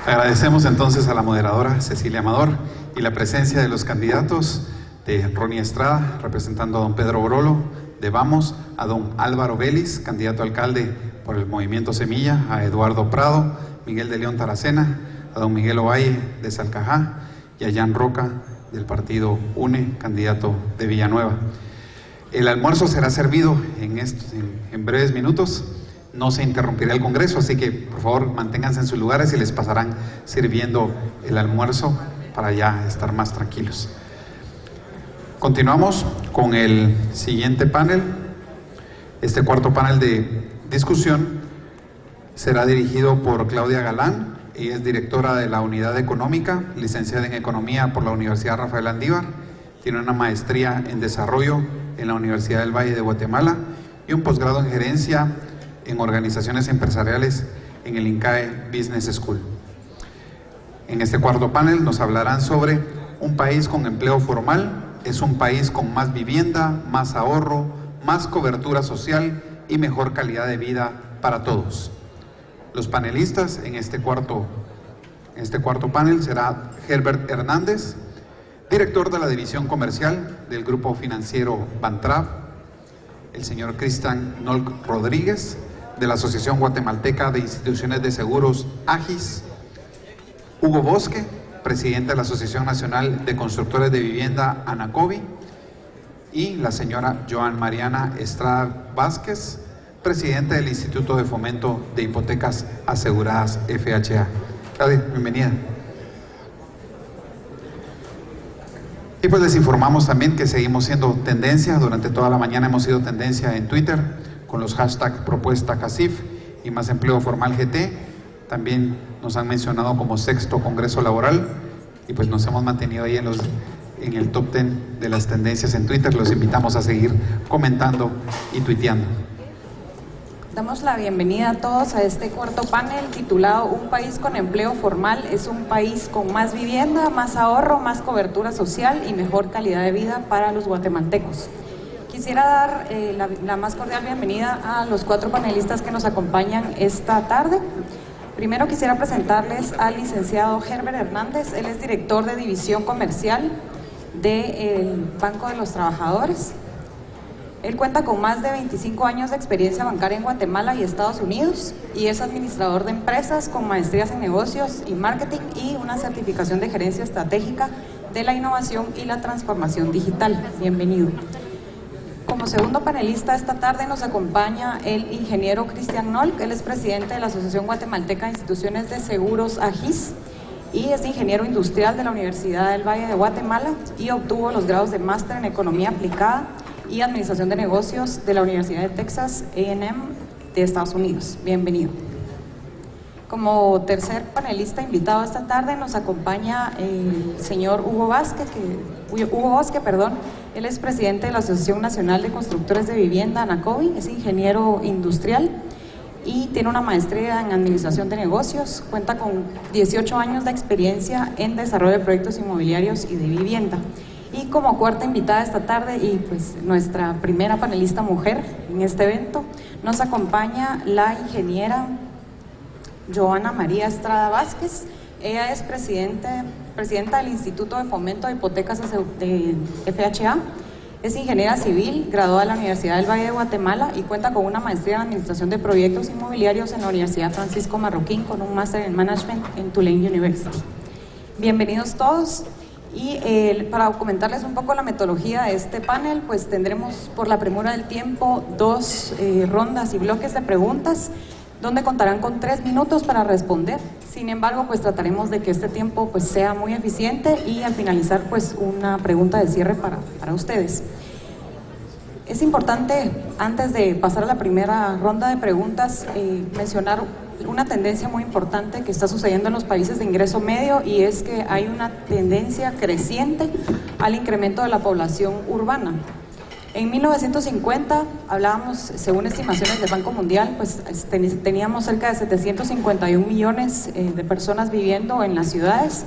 Agradecemos entonces a la moderadora Cecilia Amador y la presencia de los candidatos de Ronnie Estrada, representando a don Pedro Borolo, de Vamos, a don Álvaro Vélez, candidato a alcalde por el Movimiento Semilla, a Eduardo Prado, Miguel de León Taracena, a don Miguel Ovalle de Salcajá y a Jan Roca del partido UNE, candidato de Villanueva. El almuerzo será servido en breves minutos. No se interrumpirá el Congreso, así que por favor manténganse en sus lugares y les pasarán sirviendo el almuerzo para ya estar más tranquilos. Continuamos con el siguiente panel. Este cuarto panel de discusión será dirigido por Claudia Galán. Ella es directora de la Unidad Económica, licenciada en Economía por la Universidad Rafael Andívar. Tiene una maestría en Desarrollo en la Universidad del Valle de Guatemala y un posgrado en Gerencia en Organizaciones Empresariales en el INCAE Business School. En este cuarto panel nos hablarán sobre un país con empleo formal, es un país con más vivienda, más ahorro, más cobertura social y mejor calidad de vida para todos. Los panelistas en este cuarto panel será Herbert Hernández, director de la División Comercial del Grupo Financiero Bantrav, el señor Cristian Nolk Rodríguez, de la Asociación Guatemalteca de Instituciones de Seguros AGIS, Hugo Bosque, presidente de la Asociación Nacional de Constructores de Vivienda ANACOVI, y la señora Joan Mariana Estrada Vázquez, presidente del Instituto de Fomento de Hipotecas Aseguradas FHA. Claudia, bienvenida. Y pues les informamos también que seguimos siendo tendencia. Durante toda la mañana hemos sido tendencia en Twitter con los hashtags propuesta CACIF y más empleo formal GT. También nos han mencionado como sexto Congreso Laboral y pues nos hemos mantenido ahí en el top 10 de las tendencias en Twitter. Los invitamos a seguir comentando y tuiteando. Damos la bienvenida a todos a este cuarto panel titulado Un país con empleo formal es un país con más vivienda, más ahorro, más cobertura social y mejor calidad de vida para los guatemaltecos. Quisiera dar la más cordial bienvenida a los cuatro panelistas que nos acompañan esta tarde. Primero quisiera presentarles al licenciado Herbert Hernández. Él es director de División Comercial del Banco de los Trabajadores. Él cuenta con más de 25 años de experiencia bancaria en Guatemala y Estados Unidos y es administrador de empresas con maestrías en negocios y marketing y una certificación de gerencia estratégica de la innovación y la transformación digital. Bienvenido. Como segundo panelista esta tarde nos acompaña el ingeniero Cristian Nolk. Él es presidente de la Asociación Guatemalteca de Instituciones de Seguros AGIS y es ingeniero industrial de la Universidad del Valle de Guatemala y obtuvo los grados de máster en Economía Aplicada y Administración de Negocios de la Universidad de Texas A&M de Estados Unidos. Bienvenido. Como tercer panelista invitado esta tarde nos acompaña el señor Hugo Bosque, Él es presidente de la Asociación Nacional de Constructores de Vivienda ANACOVI, es ingeniero industrial y tiene una maestría en Administración de Negocios, cuenta con 18 años de experiencia en desarrollo de proyectos inmobiliarios y de vivienda. Y como cuarta invitada esta tarde y pues nuestra primera panelista mujer en este evento, nos acompaña la ingeniera Joana María Estrada Vázquez. Ella es presidenta del Instituto de Fomento de Hipotecas de FHA, es ingeniera civil, graduada de la Universidad del Valle de Guatemala y cuenta con una maestría en Administración de Proyectos Inmobiliarios en la Universidad Francisco Marroquín con un máster en Management en Tulane University. Bienvenidos todos. Y para comentarles un poco la metodología de este panel, pues tendremos por la premura del tiempo dos rondas y bloques de preguntas, donde contarán con 3 minutos para responder. Sin embargo, pues trataremos de que este tiempo pues sea muy eficiente y al finalizar pues una pregunta de cierre para ustedes. Es importante, antes de pasar a la primera ronda de preguntas, mencionar una tendencia muy importante que está sucediendo en los países de ingreso medio y es que hay una tendencia creciente al incremento de la población urbana. En 1950 hablábamos, según estimaciones del Banco Mundial, pues teníamos cerca de 751 millones de personas viviendo en las ciudades.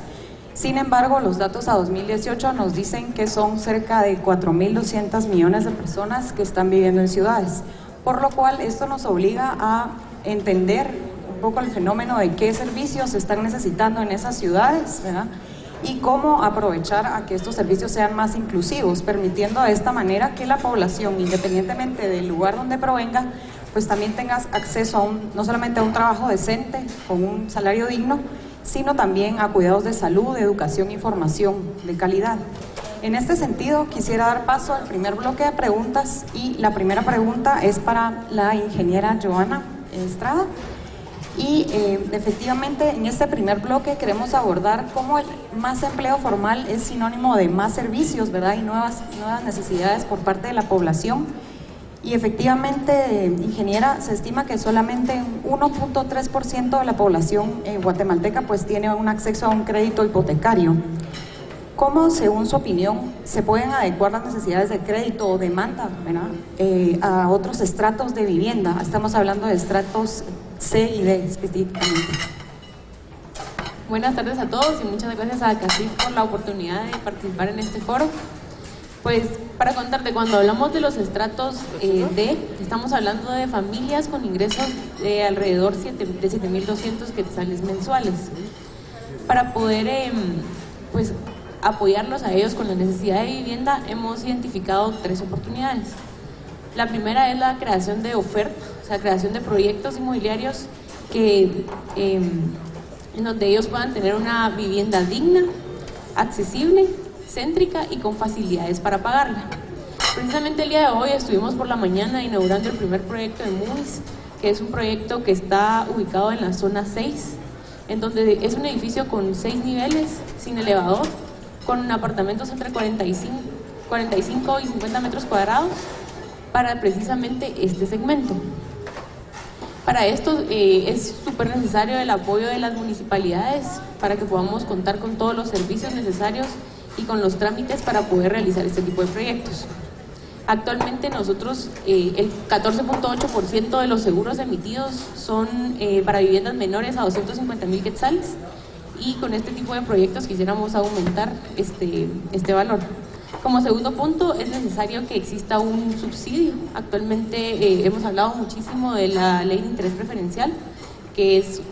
Sin embargo, los datos a 2018 nos dicen que son cerca de 4.200 millones de personas que están viviendo en ciudades, por lo cual esto nos obliga a entender poco el fenómeno de qué servicios se están necesitando en esas ciudades, ¿verdad? Y cómo aprovechar a que estos servicios sean más inclusivos, permitiendo de esta manera que la población, independientemente del lugar donde provenga, pues también tengas acceso no solamente a un trabajo decente, con un salario digno, sino también a cuidados de salud, de educación y formación de calidad. En este sentido, quisiera dar paso al primer bloque de preguntas, y la primera pregunta es para la ingeniera Joana Estrada. Y efectivamente en este primer bloque queremos abordar cómo el más empleo formal es sinónimo de más servicios, ¿verdad? Y nuevas necesidades por parte de la población. Y efectivamente, ingeniera, se estima que solamente 1.3% de la población guatemalteca pues tiene un acceso a un crédito hipotecario. ¿Cómo, según su opinión, se pueden adecuar las necesidades de crédito o demanda, ¿verdad? A otros estratos de vivienda? Estamos hablando de estratos C y D específicamente. Buenas tardes a todos y muchas gracias a CACIF por la oportunidad de participar en este foro. Pues para contarte, cuando hablamos de los estratos D, estamos hablando de familias con ingresos de alrededor de 7.200 quetzales mensuales. Para poder pues apoyarlos a ellos con la necesidad de vivienda, hemos identificado 3 oportunidades. La primera es la creación de oferta, o sea, creación de proyectos inmobiliarios que, en donde ellos puedan tener una vivienda digna, accesible, céntrica y con facilidades para pagarla. Precisamente el día de hoy estuvimos por la mañana inaugurando el primer proyecto de Movies, que es un proyecto que está ubicado en la zona 6, en donde es un edificio con 6 niveles, sin elevador, con apartamentos entre 45 y 50 metros cuadrados para precisamente este segmento. Para esto es súper necesario el apoyo de las municipalidades para que podamos contar con todos los servicios necesarios y con los trámites para poder realizar este tipo de proyectos. Actualmente nosotros, el 14.8% de los seguros emitidos son para viviendas menores a 250.000 quetzales, y con este tipo de proyectos quisiéramos aumentar este valor. Como segundo punto, es necesario que exista un subsidio. Actualmente hemos hablado muchísimo de la ley de interés preferencial, que es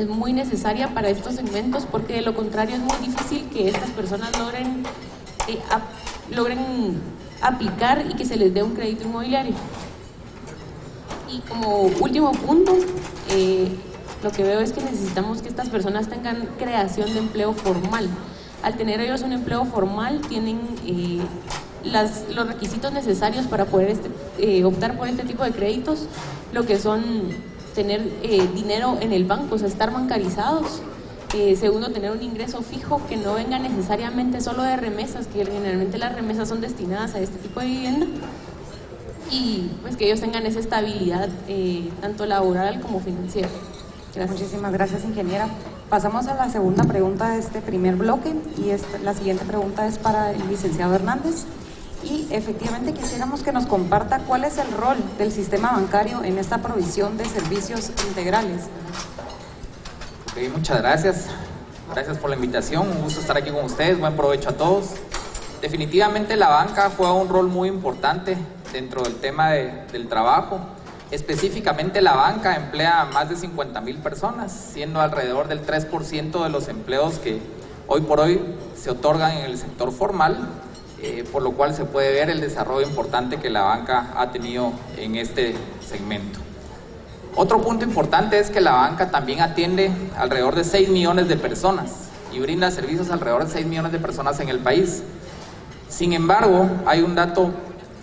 muy necesaria para estos segmentos, porque de lo contrario es muy difícil que estas personas logren aplicar y que se les dé un crédito inmobiliario. Y como último punto, lo que veo es que necesitamos que estas personas tengan creación de empleo formal. Al tener ellos un empleo formal, tienen los requisitos necesarios para poder optar por este tipo de créditos, lo que son tener dinero en el banco, o sea, estar bancarizados. Segundo, tener un ingreso fijo que no venga necesariamente solo de remesas, que generalmente las remesas son destinadas a este tipo de vivienda, y pues que ellos tengan esa estabilidad tanto laboral como financiera. Gracias. Muchísimas gracias, ingeniera. Pasamos a la segunda pregunta de este primer bloque, y la siguiente pregunta es para el licenciado Hernández. Y efectivamente quisiéramos que nos comparta cuál es el rol del sistema bancario en esta provisión de servicios integrales. Okay, muchas gracias. Gracias por la invitación. Un gusto estar aquí con ustedes. Buen provecho a todos. Definitivamente la banca juega un rol muy importante dentro del tema del trabajo. Específicamente la banca emplea a más de 50.000 personas, siendo alrededor del 3% de los empleos que hoy por hoy se otorgan en el sector formal, por lo cual se puede ver el desarrollo importante que la banca ha tenido en este segmento. Otro punto importante es que la banca también atiende alrededor de 6 millones de personas y brinda servicios a alrededor de 6 millones de personas en el país. Sin embargo, hay un dato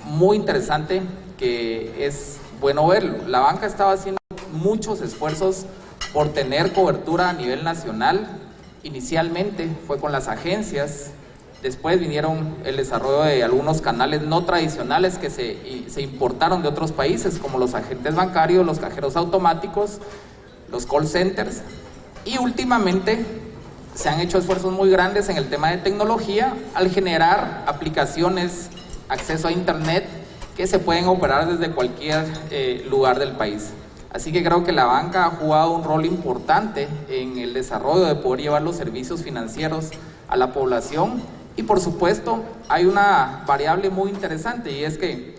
muy interesante que es bueno verlo. La banca estaba haciendo muchos esfuerzos por tener cobertura a nivel nacional. Inicialmente fue con las agencias, después vinieron el desarrollo de algunos canales no tradicionales que se importaron de otros países, como los agentes bancarios, los cajeros automáticos, los call centers, y últimamente se han hecho esfuerzos muy grandes en el tema de tecnología al generar aplicaciones, acceso a internet, que se pueden operar desde cualquier lugar del país. Así que creo que la banca ha jugado un rol importante en el desarrollo de poder llevar los servicios financieros a la población. Y por supuesto hay una variable muy interesante, y es que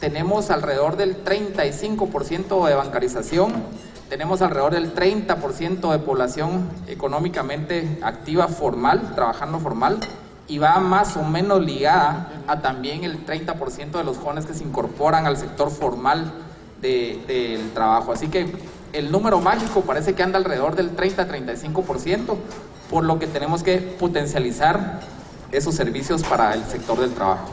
tenemos alrededor del 35% de bancarización tenemos alrededor del 30% de población económicamente activa formal, trabajando formal, y va más o menos ligada a también el 30% de los jóvenes que se incorporan al sector formal del trabajo. Así que el número mágico parece que anda alrededor del 30-35%, por lo que tenemos que potencializar esos servicios para el sector del trabajo.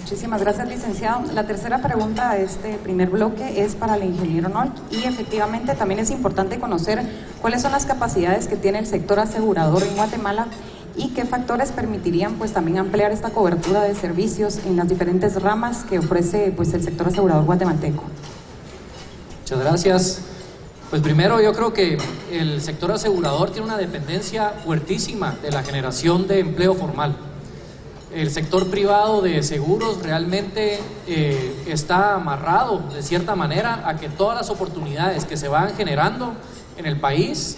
Muchísimas gracias, licenciado. La tercera pregunta de este primer bloque es para el ingeniero Noll, y efectivamente también es importante conocer cuáles son las capacidades que tiene el sector asegurador en Guatemala y qué factores permitirían pues también ampliar esta cobertura de servicios en las diferentes ramas que ofrece pues el sector asegurador guatemalteco. Muchas gracias. Pues primero yo creo que el sector asegurador tiene una dependencia fuertísima de la generación de empleo formal. El sector privado de seguros realmente está amarrado de cierta manera a que todas las oportunidades que se van generando en el país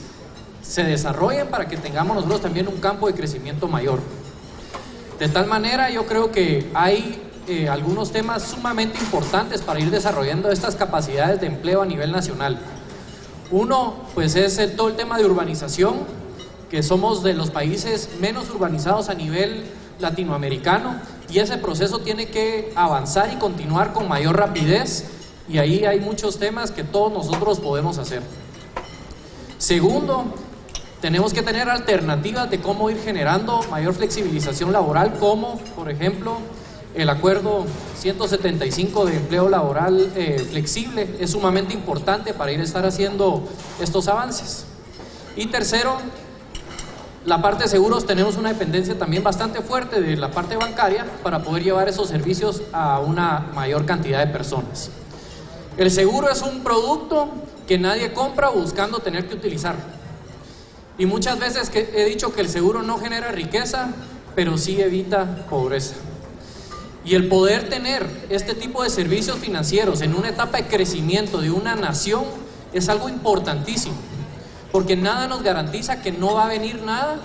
se desarrollen para que tengamos nosotros también un campo de crecimiento mayor. De tal manera yo creo que hay algunos temas sumamente importantes para ir desarrollando estas capacidades de empleo a nivel nacional. Uno, pues es todo el tema de urbanización, que somos de los países menos urbanizados a nivel latinoamericano, y ese proceso tiene que avanzar y continuar con mayor rapidez, y ahí hay muchos temas que todos nosotros podemos hacer. Segundo, tenemos que tener alternativas de cómo ir generando mayor flexibilización laboral, como por ejemplo el acuerdo 175 de empleo laboral flexible es sumamente importante para ir a estar haciendo estos avances. Y tercero, la parte de seguros, tenemos una dependencia también bastante fuerte de la parte bancaria para poder llevar esos servicios a una mayor cantidad de personas. El seguro es un producto que nadie compra buscando tener que utilizar. Y muchas veces he dicho que el seguro no genera riqueza, pero sí evita pobreza. Y el poder tener este tipo de servicios financieros en una etapa de crecimiento de una nación es algo importantísimo, porque nada nos garantiza que no va a venir nada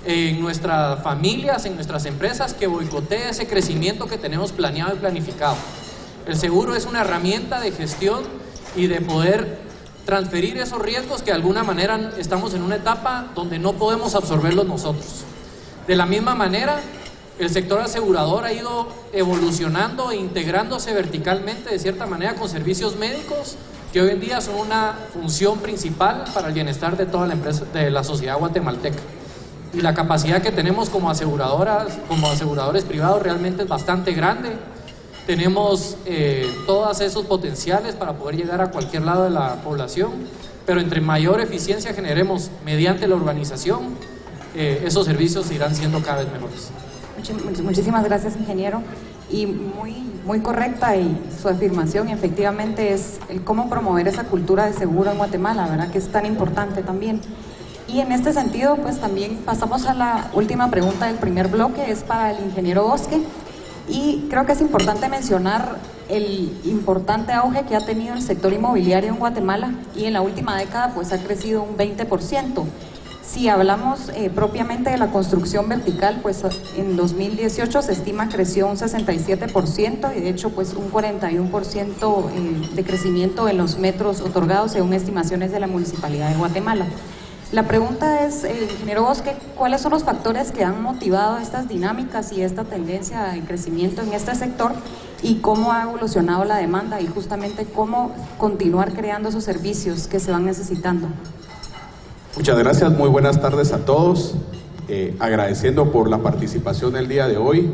en nuestras familias, en nuestras empresas, que boicotee ese crecimiento que tenemos planeado y planificado. El seguro es una herramienta de gestión y de poder transferir esos riesgos que de alguna manera estamos en una etapa donde no podemos absorberlos nosotros. De la misma manera, el sector asegurador ha ido evolucionando e integrándose verticalmente de cierta manera con servicios médicos que hoy en día son una función principal para el bienestar de toda la empresa, de la sociedad guatemalteca. Y la capacidad que tenemos como aseguradoras, como aseguradores privados, realmente es bastante grande. Tenemos todos esos potenciales para poder llegar a cualquier lado de la población, pero entre mayor eficiencia generemos mediante la urbanización, esos servicios irán siendo cada vez mejores. Muchísimas gracias, ingeniero. Y muy correcta y su afirmación, efectivamente, es el cómo promover esa cultura de seguro en Guatemala, ¿verdad? Que es tan importante también. Y en este sentido, pues también pasamos a la última pregunta del primer bloque, es para el ingeniero Bosque. Y creo que es importante mencionar el importante auge que ha tenido el sector inmobiliario en Guatemala, y en la última década pues ha crecido un 20%. Si hablamos propiamente de la construcción vertical, pues en 2018 se estima creció un 67%, y de hecho pues un 41% de crecimiento en los metros otorgados según estimaciones de la Municipalidad de Guatemala. La pregunta es, ingeniero Bosque, ¿cuáles son los factores que han motivado estas dinámicas y esta tendencia de crecimiento en este sector, y cómo ha evolucionado la demanda y justamente cómo continuar creando esos servicios que se van necesitando? Muchas gracias, muy buenas tardes a todos, agradeciendo por la participación el día de hoy.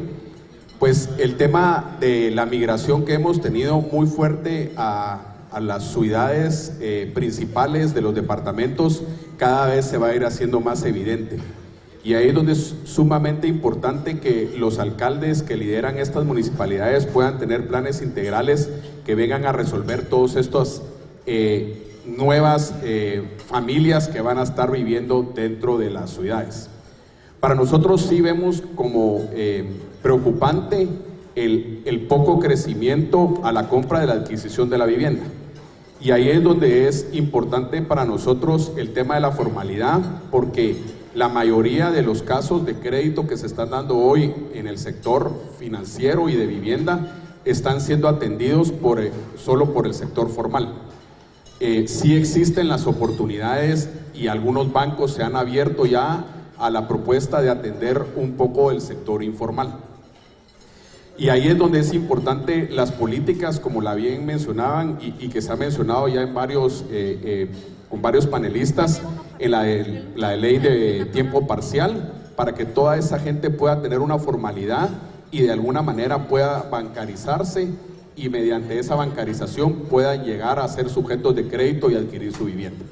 Pues el tema de la migración que hemos tenido muy fuerte a las ciudades principales de los departamentos cada vez se va a ir haciendo más evidente, y ahí es donde es sumamente importante que los alcaldes que lideran estas municipalidades puedan tener planes integrales que vengan a resolver todos estos nuevas familias que van a estar viviendo dentro de las ciudades. Para nosotros sí vemos como preocupante el poco crecimiento a la compra de la adquisición de la vivienda, y ahí es donde es importante para nosotros el tema de la formalidad, porque la mayoría de los casos de crédito que se están dando hoy en el sector financiero y de vivienda están siendo atendidos solo por el sector formal. sí existen las oportunidades y algunos bancos se han abierto ya a la propuesta de atender un poco el sector informal. Y ahí es donde es importante las políticas, como la bien mencionaban y que se ha mencionado ya en con varios panelistas, en la ley de tiempo parcial, para que toda esa gente pueda tener una formalidad y de alguna manera pueda bancarizarse y mediante esa bancarización puedan llegar a ser sujetos de crédito y adquirir su vivienda.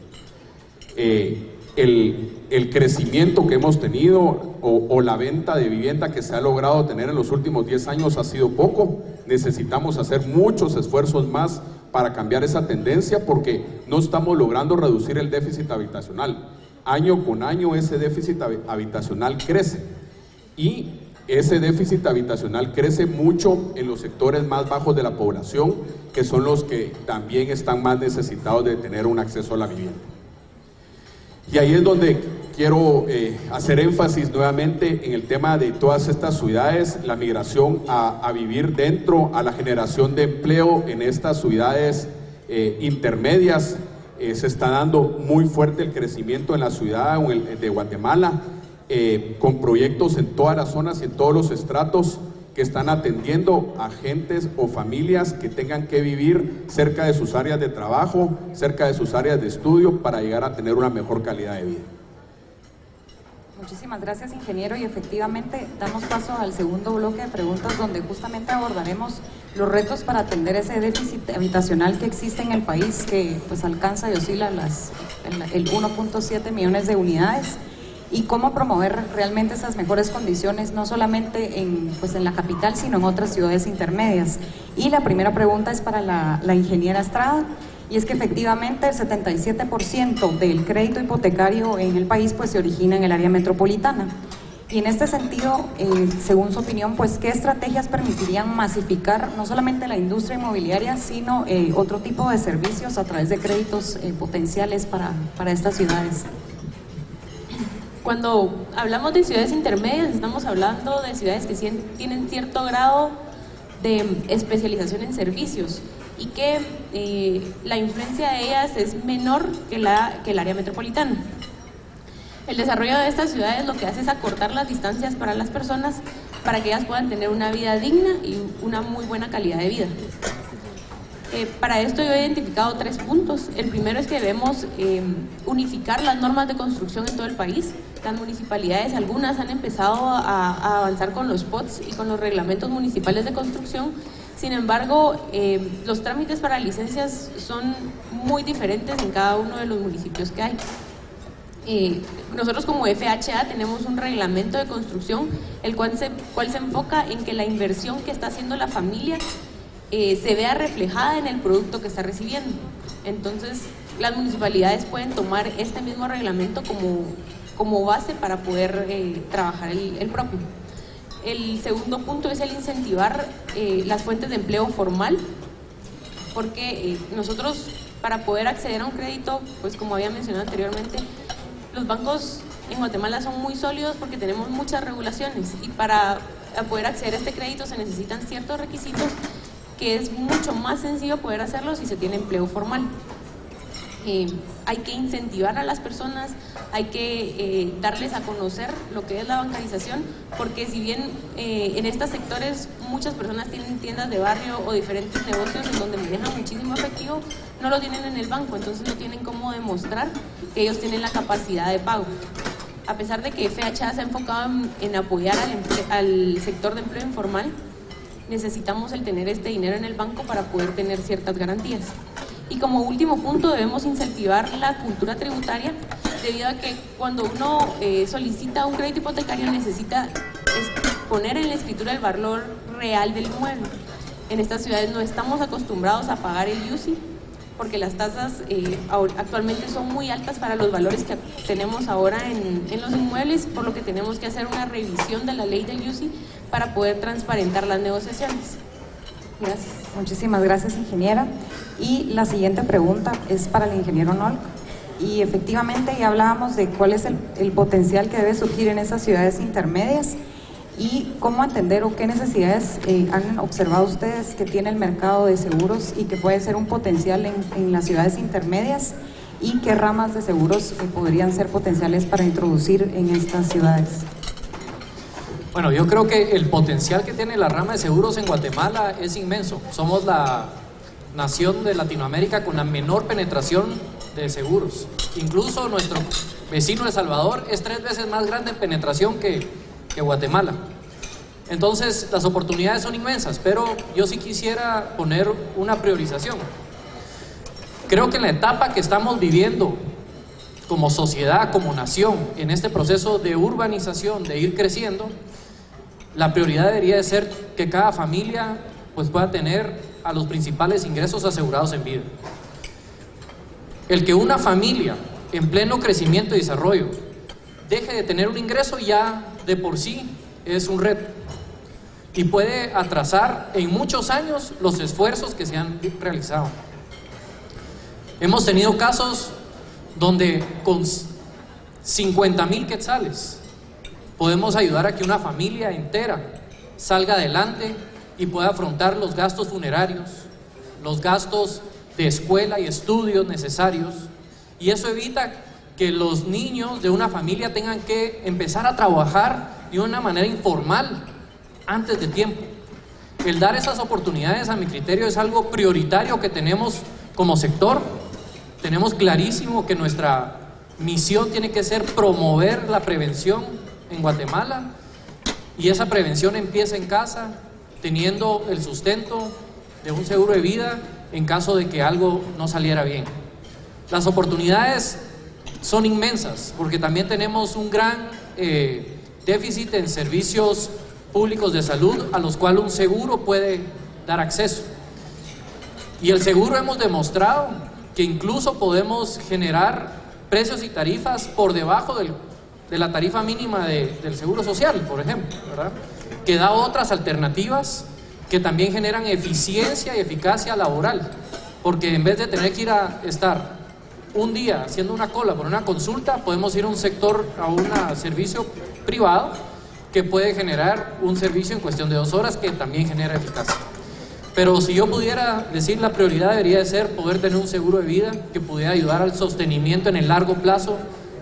El crecimiento que hemos tenido o la venta de vivienda que se ha logrado tener en los últimos 10 años ha sido poco. Necesitamos hacer muchos esfuerzos más para cambiar esa tendencia porque no estamos logrando reducir el déficit habitacional. Año con año ese déficit habitacional crece y ese déficit habitacional crece mucho en los sectores más bajos de la población, que son los que también están más necesitados de tener un acceso a la vivienda. Y ahí es donde quiero hacer énfasis nuevamente en el tema de todas estas ciudades, la migración a vivir dentro, a la generación de empleo en estas ciudades intermedias. Se está dando muy fuerte el crecimiento en la ciudad de Guatemala, con proyectos en todas las zonas y en todos los estratos que están atendiendo a gentes o familias que tengan que vivir cerca de sus áreas de trabajo, cerca de sus áreas de estudio, para llegar a tener una mejor calidad de vida. Muchísimas gracias, ingeniero, y efectivamente damos paso al segundo bloque de preguntas donde justamente abordaremos los retos para atender ese déficit habitacional que existe en el país, que pues alcanza y oscila el 1.7 millones de unidades, y cómo promover realmente esas mejores condiciones, no solamente en la capital, sino en otras ciudades intermedias. Y la primera pregunta es para la ingeniera Estrada, y es que efectivamente el 77% del crédito hipotecario en el país pues se origina en el área metropolitana. Y en este sentido, según su opinión, pues ¿qué estrategias permitirían masificar no solamente la industria inmobiliaria, sino otro tipo de servicios a través de créditos potenciales para estas ciudades? Cuando hablamos de ciudades intermedias, estamos hablando de ciudades que tienen cierto grado de especialización en servicios y que la influencia de ellas es menor que el área metropolitana. El desarrollo de estas ciudades lo que hace es acortar las distancias para las personas para que ellas puedan tener una vida digna y una muy buena calidad de vida. Para esto yo he identificado 3 puntos. El primero es que debemos unificar las normas de construcción en todo el país. Las municipalidades, algunas han empezado a avanzar con los POTS y con los reglamentos municipales de construcción. Sin embargo, los trámites para licencias son muy diferentes en cada uno de los municipios que hay. Nosotros como FHA tenemos un reglamento de construcción, el cual se enfoca en que la inversión que está haciendo la familia se vea reflejada en el producto que está recibiendo. Entonces, las municipalidades pueden tomar este mismo reglamento como base para poder trabajar el propio. El segundo punto es el incentivar las fuentes de empleo formal, porque nosotros, para poder acceder a un crédito, pues como había mencionado anteriormente, los bancos en Guatemala son muy sólidos porque tenemos muchas regulaciones, y para poder acceder a este crédito se necesitan ciertos requisitos que es mucho más sencillo poder hacerlo si se tiene empleo formal. Hay que incentivar a las personas, hay que darles a conocer lo que es la bancarización, porque si bien en estos sectores muchas personas tienen tiendas de barrio o diferentes negocios en donde manejan muchísimo efectivo, no lo tienen en el banco, entonces no tienen cómo demostrar que ellos tienen la capacidad de pago. A pesar de que FHA se ha enfocado en apoyar al sector de empleo informal, necesitamos el tener este dinero en el banco para poder tener ciertas garantías. Y como último punto, debemos incentivar la cultura tributaria, debido a que cuando uno solicita un crédito hipotecario necesita poner en la escritura el valor real del inmueble. En estas ciudades no estamos acostumbrados a pagar el UCI, porque las tasas actualmente son muy altas para los valores que tenemos ahora en los inmuebles, por lo que tenemos que hacer una revisión de la ley del UCI para poder transparentar las negociaciones. Gracias. Muchísimas gracias, ingeniera. Y la siguiente pregunta es para el ingeniero Nolk. Y efectivamente ya hablábamos de cuál es el potencial que debe surgir en esas ciudades intermedias. y cómo entender o qué necesidades han observado ustedes que tiene el mercado de seguros y que puede ser un potencial en las ciudades intermedias, y qué ramas de seguros podrían ser potenciales para introducir en estas ciudades. Bueno, yo creo que el potencial que tiene la rama de seguros en Guatemala es inmenso. Somos la nación de Latinoamérica con la menor penetración de seguros. Incluso nuestro vecino El Salvador es 3 veces más grande en penetración que Guatemala. Entonces, las oportunidades son inmensas, pero yo sí quisiera poner una priorización. Creo que en la etapa que estamos viviendo como sociedad, como nación, en este proceso de urbanización, de ir creciendo, la prioridad debería de ser que cada familia pues, pueda tener a los principales ingresos asegurados en vida. El que una familia en pleno crecimiento y desarrollo deje de tener un ingreso ya de por sí es un reto y puede atrasar en muchos años los esfuerzos que se han realizado. Hemos tenido casos donde con 50,000 quetzales podemos ayudar a que una familia entera salga adelante y pueda afrontar los gastos funerarios, los gastos de escuela y estudios necesarios, y eso evita que los niños de una familia tengan que empezar a trabajar de una manera informal antes de tiempo. El dar esas oportunidades, a mi criterio, es algo prioritario que tenemos como sector. Tenemos clarísimo que nuestra misión tiene que ser promover la prevención en Guatemala, y esa prevención empieza en casa, teniendo el sustento de un seguro de vida en caso de que algo no saliera bien. Las oportunidades son inmensas, porque también tenemos un gran déficit en servicios públicos de salud a los cuales un seguro puede dar acceso. Y el seguro hemos demostrado que incluso podemos generar precios y tarifas por debajo de la tarifa mínima del Seguro Social, por ejemplo, ¿verdad? Que da otras alternativas que también generan eficiencia y eficacia laboral, porque en vez de tener que ir a estar un día haciendo una cola por una consulta, podemos ir a un servicio privado que puede generar un servicio en cuestión de 2 horas que también genera eficacia. Pero si yo pudiera decir, la prioridad debería de ser poder tener un seguro de vida que pudiera ayudar al sostenimiento en el largo plazo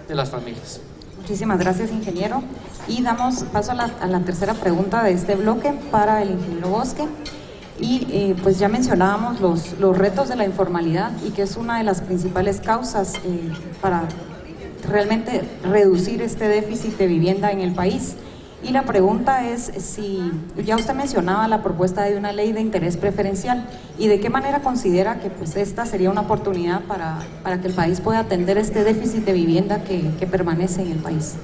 de las familias. Muchísimas gracias, ingeniero. Y damos paso a la tercera pregunta de este bloque para el ingeniero Bosque. Y pues ya mencionábamos los retos de la informalidad, y que es una de las principales causas para realmente reducir este déficit de vivienda en el país. Y la pregunta es si, ya usted mencionaba la propuesta de una ley de interés preferencial, y de qué manera considera que pues esta sería una oportunidad para que el país pueda atender este déficit de vivienda que permanece en el país.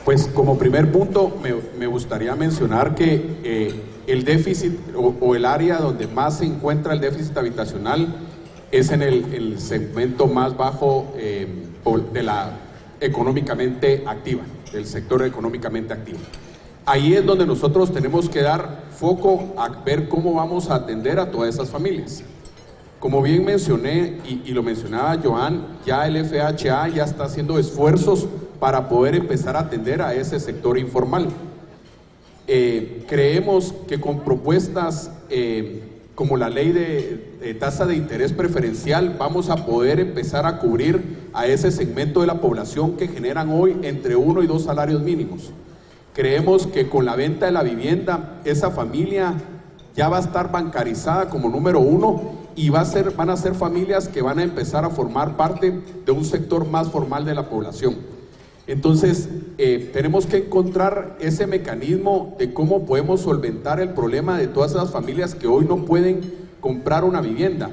Pues como primer punto me gustaría mencionar que el déficit o el área donde más se encuentra el déficit habitacional es en el segmento más bajo de la económicamente activa, del sector económicamente activo. Ahí es donde nosotros tenemos que dar foco a ver cómo vamos a atender a todas esas familias. Como bien mencioné, y lo mencionaba Joan, ya el FHA ya está haciendo esfuerzos para poder empezar a atender a ese sector informal. Creemos que con propuestas como la ley de tasa de interés preferencial vamos a poder empezar a cubrir a ese segmento de la población que generan hoy entre 1 y 2 salarios mínimos. Creemos que con la venta de la vivienda, esa familia ya va a estar bancarizada como número 1, y van a ser familias que van a empezar a formar parte de un sector más formal de la población. Entonces, tenemos que encontrar ese mecanismo de cómo podemos solventar el problema de todas esas familias que hoy no pueden comprar una vivienda,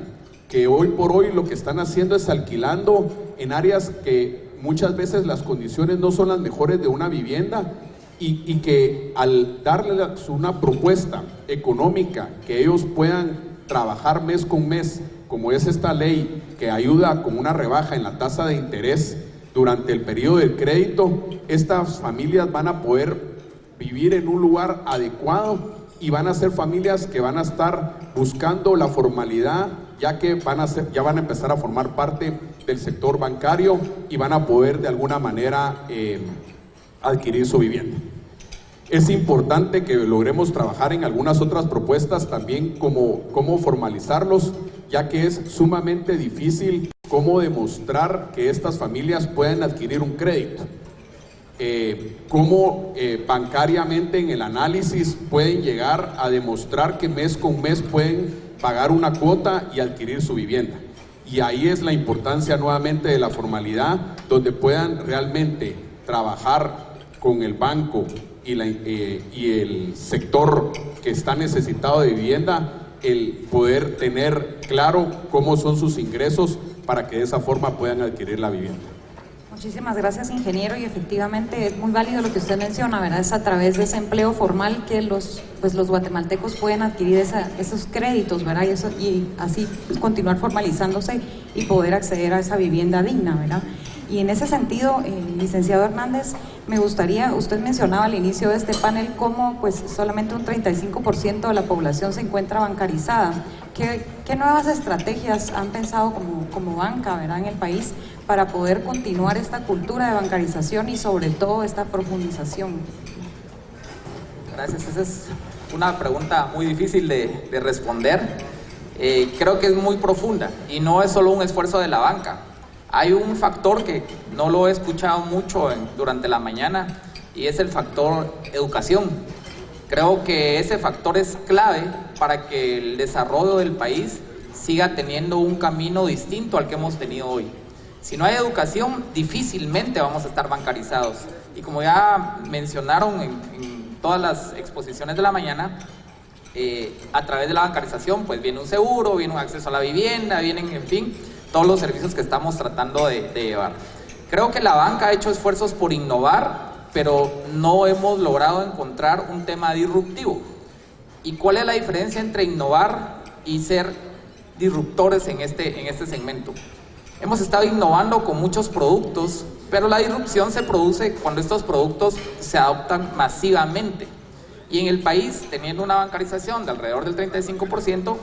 que hoy por hoy lo que están haciendo es alquilando en áreas que muchas veces las condiciones no son las mejores de una vivienda, y que al darles una propuesta económica que ellos puedan trabajar mes con mes, como es esta ley que ayuda con una rebaja en la tasa de interés durante el periodo del crédito, estas familias van a poder vivir en un lugar adecuado y van a ser familias que van a estar buscando la formalidad, ya que ya van a empezar a formar parte del sector bancario y van a poder de alguna manera adquirir su vivienda. Es importante que logremos trabajar en algunas otras propuestas también, como cómo formalizarlos, ya que es sumamente difícil cómo demostrar que estas familias pueden adquirir un crédito. Cómo bancariamente en el análisis pueden llegar a demostrar que mes con mes pueden pagar una cuota y adquirir su vivienda. Y ahí es la importancia nuevamente de la formalidad, donde puedan realmente trabajar con el banco y el sector que está necesitado de vivienda, el poder tener claro cómo son sus ingresos para que de esa forma puedan adquirir la vivienda. Muchísimas gracias, ingeniero, y efectivamente es muy válido lo que usted menciona, ¿verdad? Es a través de ese empleo formal que los guatemaltecos pueden adquirir esos créditos, ¿verdad? Y así continuar formalizándose y poder acceder a esa vivienda digna, ¿verdad? Y en ese sentido, licenciado Hernández, me gustaría, usted mencionaba al inicio de este panel cómo pues solamente un 35% de la población se encuentra bancarizada. ¿Qué nuevas estrategias han pensado como banca, ¿verdad?, en el país para poder continuar esta cultura de bancarización y sobre todo esta profundización? Gracias, esa es una pregunta muy difícil de responder. Creo que es muy profunda y no es solo un esfuerzo de la banca. Hay un factor que no lo he escuchado mucho durante la mañana y es el factor educación. Creo que ese factor es clave para que el desarrollo del país siga teniendo un camino distinto al que hemos tenido hoy. Si no hay educación, difícilmente vamos a estar bancarizados. Y como ya mencionaron en todas las exposiciones de la mañana, a través de la bancarización pues viene un seguro, viene un acceso a la vivienda, vienen, en fin, todos los servicios que estamos tratando de llevar. Creo que la banca ha hecho esfuerzos por innovar, pero no hemos logrado encontrar un tema disruptivo. ¿Y cuál es la diferencia entre innovar y ser disruptores en este segmento? Hemos estado innovando con muchos productos, pero la disrupción se produce cuando estos productos se adoptan masivamente. Y en el país, teniendo una bancarización de alrededor del 35%,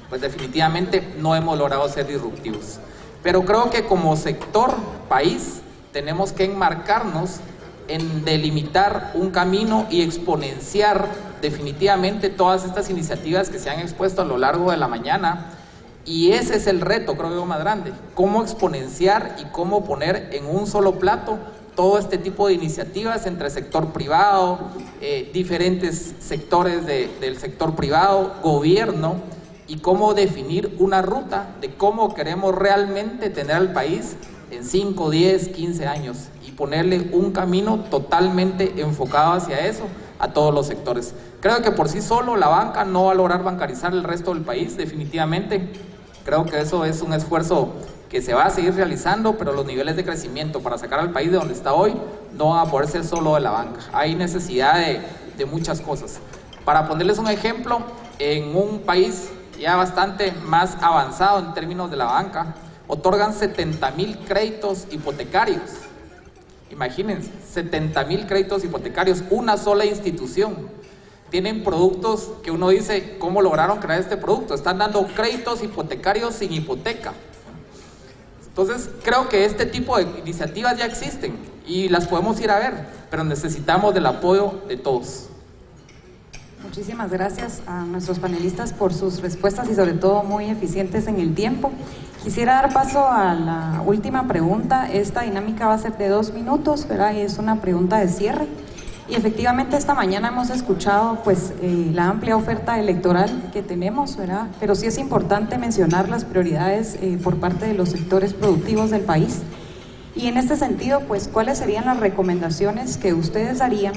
pues definitivamente no hemos logrado ser disruptivos. Pero creo que como sector país tenemos que enmarcarnos en delimitar un camino y exponenciar definitivamente todas estas iniciativas que se han expuesto a lo largo de la mañana, y ese es el reto, creo yo, más grande: cómo exponenciar y cómo poner en un solo plato todo este tipo de iniciativas entre sector privado, diferentes sectores del sector privado, gobierno, y cómo definir una ruta de cómo queremos realmente tener al país en 5, 10, 15 años y ponerle un camino totalmente enfocado hacia eso a todos los sectores. Creo que por sí solo la banca no va a lograr bancarizar el resto del país, definitivamente. Creo que eso es un esfuerzo que se va a seguir realizando, pero los niveles de crecimiento para sacar al país de donde está hoy no van a poder ser solo de la banca. Hay necesidad de muchas cosas. Para ponerles un ejemplo, en un país ya bastante más avanzado en términos de la banca, otorgan 70,000 créditos hipotecarios. Imagínense, 70,000 créditos hipotecarios, una sola institución. Tienen productos que uno dice, ¿cómo lograron crear este producto? Están dando créditos hipotecarios sin hipoteca. Entonces, creo que este tipo de iniciativas ya existen y las podemos ir a ver, pero necesitamos del apoyo de todos. Muchísimas gracias a nuestros panelistas por sus respuestas y sobre todo muy eficientes en el tiempo. Quisiera dar paso a la última pregunta. Esta dinámica va a ser de 2 minutos, ¿verdad? Y es una pregunta de cierre. Y efectivamente esta mañana hemos escuchado pues la amplia oferta electoral que tenemos, ¿verdad? Pero sí es importante mencionar las prioridades por parte de los sectores productivos del país. Y en este sentido, pues, ¿cuáles serían las recomendaciones que ustedes harían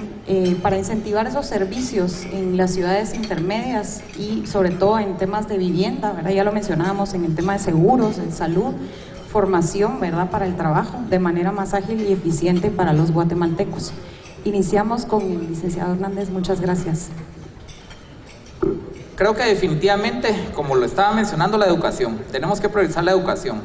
para incentivar esos servicios en las ciudades intermedias y sobre todo en temas de vivienda, ¿verdad? Ya lo mencionábamos en el tema de seguros, de salud, formación, ¿verdad?, para el trabajo, de manera más ágil y eficiente para los guatemaltecos. Iniciamos con el licenciado Hernández. Muchas gracias. Creo que definitivamente, como lo estaba mencionando, la educación. Tenemos que priorizar la educación.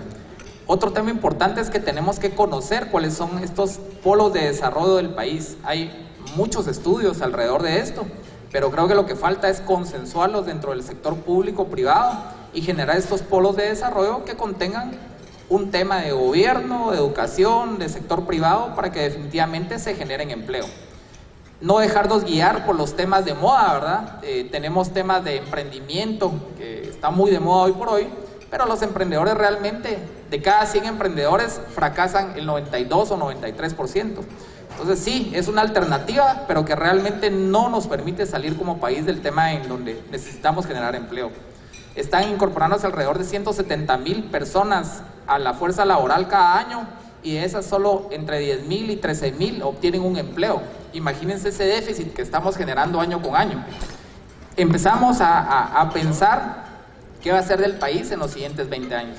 Otro tema importante es que tenemos que conocer cuáles son estos polos de desarrollo del país. Hay muchos estudios alrededor de esto, pero creo que lo que falta es consensuarlos dentro del sector público-privado y generar estos polos de desarrollo que contengan un tema de gobierno, de educación, de sector privado, para que definitivamente se generen empleo. no dejarnos guiar por los temas de moda, ¿verdad? Tenemos temas de emprendimiento que está muy de moda hoy por hoy, pero los emprendedores realmente, de cada 100 emprendedores, fracasan el 92 o 93%. Entonces sí, es una alternativa, pero que realmente no nos permite salir como país del tema en donde necesitamos generar empleo. Están incorporándose alrededor de 170,000 personas a la fuerza laboral cada año, y de esas solo entre 10,000 y 13,000 obtienen un empleo. Imagínense ese déficit que estamos generando año con año. Empezamos a pensar qué va a ser del país en los siguientes 20 años.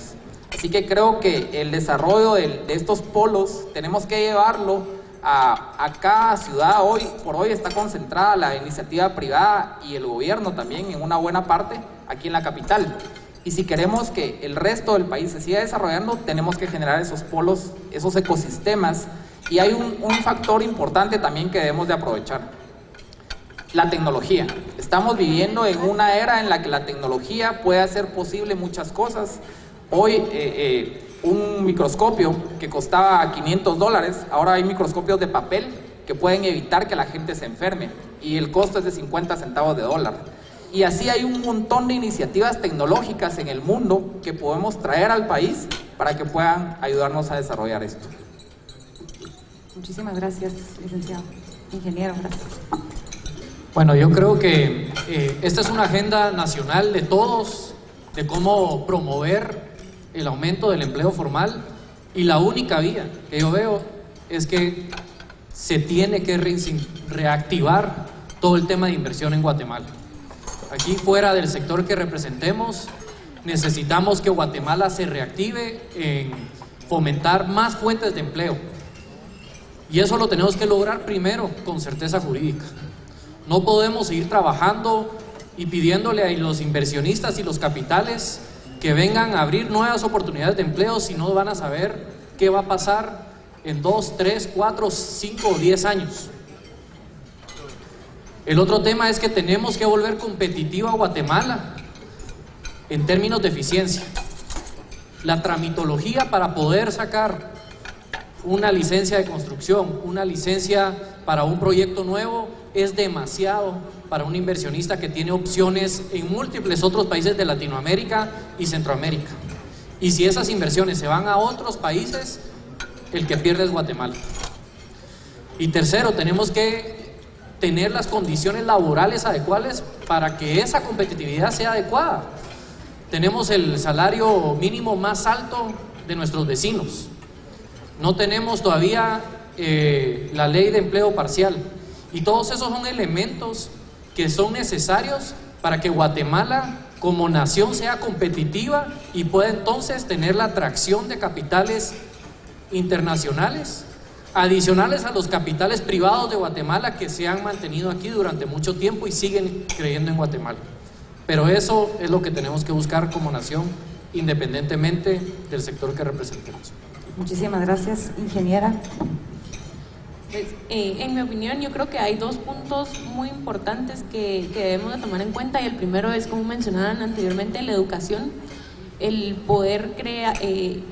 Así que creo que el desarrollo de estos polos tenemos que llevarlo a cada ciudad. Hoy por hoy está concentrada la iniciativa privada y el gobierno también en una buena parte aquí en la capital. Y si queremos que el resto del país se siga desarrollando, tenemos que generar esos polos, esos ecosistemas. Y hay un factor importante también que debemos de aprovechar: la tecnología. Estamos viviendo en una era en la que la tecnología puede hacer posible muchas cosas. Hoy un microscopio que costaba $500, ahora hay microscopios de papel que pueden evitar que la gente se enferme, y el costo es de 50 centavos de dólar. Y así hay un montón de iniciativas tecnológicas en el mundo que podemos traer al país para que puedan ayudarnos a desarrollar esto. Muchísimas gracias, licenciado. Ingeniero, gracias. Bueno, yo creo que esta es una agenda nacional de todos, de cómo promover el aumento del empleo formal, y la única vía que yo veo es que se tiene que reactivar todo el tema de inversión en Guatemala. Aquí, fuera del sector que representemos, necesitamos que Guatemala se reactive en fomentar más fuentes de empleo, y eso lo tenemos que lograr primero con certeza jurídica. No podemos seguir trabajando y pidiéndole a los inversionistas y los capitales que vengan a abrir nuevas oportunidades de empleo si no van a saber qué va a pasar en 2, 3, 4, 5 o 10 años. El otro tema es que tenemos que volver competitiva a Guatemala en términos de eficiencia. La tramitología para poder sacar una licencia de construcción, una licencia para un proyecto nuevo, es demasiado para un inversionista que tiene opciones en múltiples otros países de Latinoamérica y Centroamérica. Y si esas inversiones se van a otros países, el que pierde es Guatemala. Y tercero, tenemos que tener las condiciones laborales adecuadas para que esa competitividad sea adecuada. Tenemos el salario mínimo más alto de nuestros vecinos. No tenemos todavía la ley de empleo parcial. Y todos esos son elementos que son necesarios para que Guatemala como nación sea competitiva y pueda entonces tener la atracción de capitales internacionales, adicionales a los capitales privados de Guatemala que se han mantenido aquí durante mucho tiempo y siguen creyendo en Guatemala. Pero eso es lo que tenemos que buscar como nación, independientemente del sector que representemos. Muchísimas gracias, ingeniera. Pues, en mi opinión, yo creo que hay dos puntos muy importantes que debemos de tomar en cuenta, y el primero es, como mencionaban anteriormente, la educación. El poder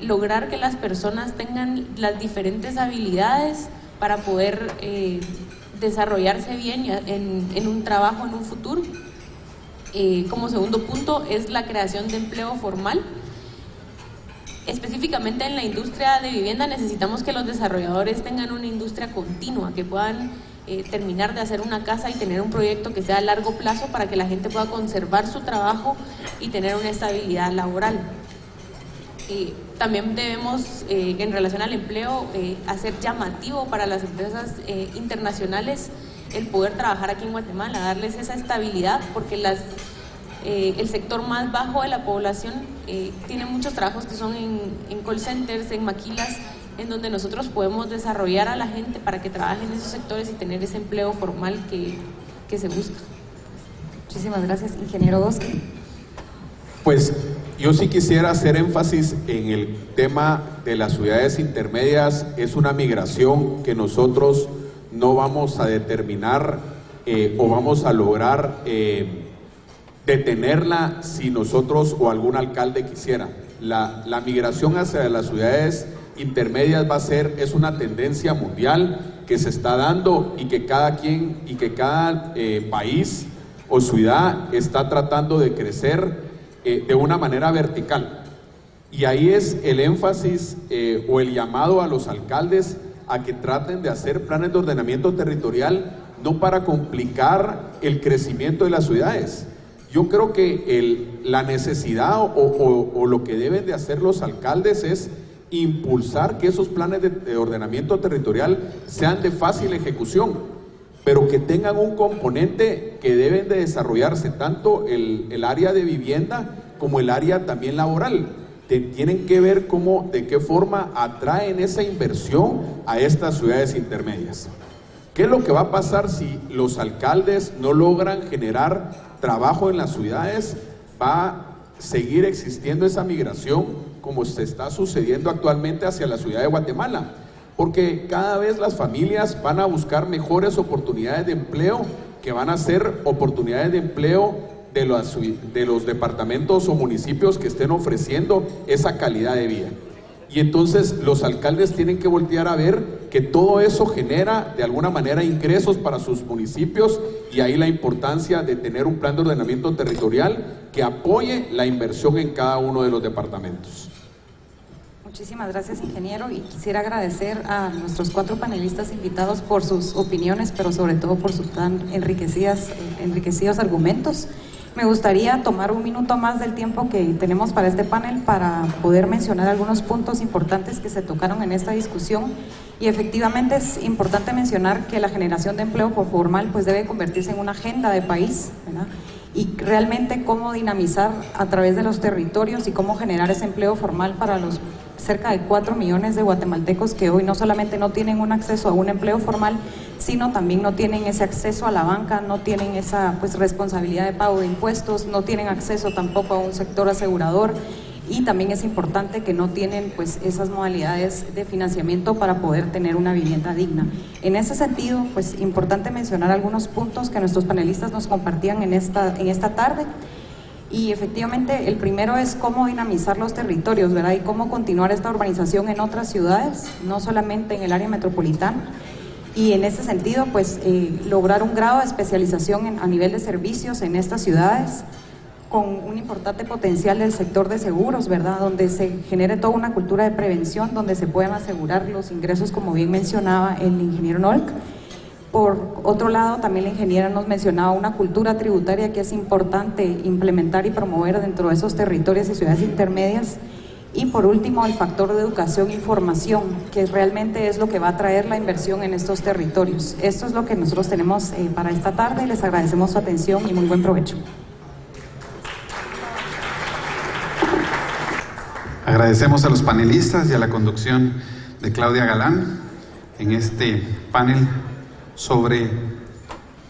lograr que las personas tengan las diferentes habilidades para poder desarrollarse bien en un trabajo en un futuro. Como segundo punto es la creación de empleo formal. Específicamente en la industria de vivienda necesitamos que los desarrolladores tengan una industria continua, que puedan terminar de hacer una casa y tener un proyecto que sea a largo plazo para que la gente pueda conservar su trabajo y tener una estabilidad laboral. También debemos, en relación al empleo, hacer llamativo para las empresas internacionales el poder trabajar aquí en Guatemala, darles esa estabilidad, porque el sector más bajo de la población tiene muchos trabajos que son en call centers, en maquilas, en donde nosotros podemos desarrollar a la gente para que trabaje en esos sectores y tener ese empleo formal que se busca. Muchísimas gracias, ingeniero Bosque. Pues yo sí quisiera hacer énfasis en el tema de las ciudades intermedias. Es una migración que nosotros no vamos a determinar o vamos a lograr detenerla si nosotros o algún alcalde quisiera. La migración hacia las ciudades intermedias es una tendencia mundial que se está dando y que cada país o ciudad está tratando de crecer de una manera vertical. Y ahí es el énfasis o el llamado a los alcaldes a que traten de hacer planes de ordenamiento territorial, no para complicar el crecimiento de las ciudades. Yo creo que la necesidad o lo que deben de hacer los alcaldes es impulsar que esos planes de ordenamiento territorial sean de fácil ejecución, pero que tengan un componente que deben de desarrollarse tanto el área de vivienda como el área también laboral. Tienen que ver de qué forma atraen esa inversión a estas ciudades intermedias. ¿Qué es lo que va a pasar si los alcaldes no logran generar trabajo en las ciudades? Va a seguir existiendo esa migración como se está sucediendo actualmente hacia la ciudad de Guatemala, porque cada vez las familias van a buscar mejores oportunidades de empleo, que van a ser oportunidades de empleo de los departamentos o municipios que estén ofreciendo esa calidad de vida. Y entonces los alcaldes tienen que voltear a ver que todo eso genera de alguna manera ingresos para sus municipios, y ahí la importancia de tener un plan de ordenamiento territorial que apoye la inversión en cada uno de los departamentos. Muchísimas gracias, ingeniero, y quisiera agradecer a nuestros 4 panelistas invitados por sus opiniones, pero sobre todo por sus tan enriquecidos argumentos. Me gustaría tomar un minuto más del tiempo que tenemos para este panel para poder mencionar algunos puntos importantes que se tocaron en esta discusión. Y efectivamente es importante mencionar que la generación de empleo formal pues debe convertirse en una agenda de país, ¿verdad? Y realmente cómo dinamizar a través de los territorios y cómo generar ese empleo formal para los cerca de 4 millones de guatemaltecos que hoy no solamente no tienen un acceso a un empleo formal, sino también no tienen ese acceso a la banca, no tienen esa responsabilidad de pago de impuestos, no tienen acceso tampoco a un sector asegurador, y también es importante que no tienen esas modalidades de financiamiento para poder tener una vivienda digna. En ese sentido, importante mencionar algunos puntos que nuestros panelistas nos compartían en esta tarde. Y efectivamente el primero es cómo dinamizar los territorios, ¿verdad? Y cómo continuar esta urbanización en otras ciudades, no solamente en el área metropolitana. Y en ese sentido, lograr un grado de especialización a nivel de servicios en estas ciudades, con un importante potencial del sector de seguros, ¿verdad? Donde se genere toda una cultura de prevención, donde se puedan asegurar los ingresos, como bien mencionaba el ingeniero Nolk. Por otro lado, también la ingeniera nos mencionaba una cultura tributaria que es importante implementar y promover dentro de esos territorios y ciudades intermedias. Y por último, el factor de educación y formación, que realmente es lo que va a traer la inversión en estos territorios. Esto es lo que nosotros tenemos para esta tarde. Les agradecemos su atención y muy buen provecho. Agradecemos a los panelistas y a la conducción de Claudia Galán en este panel sobre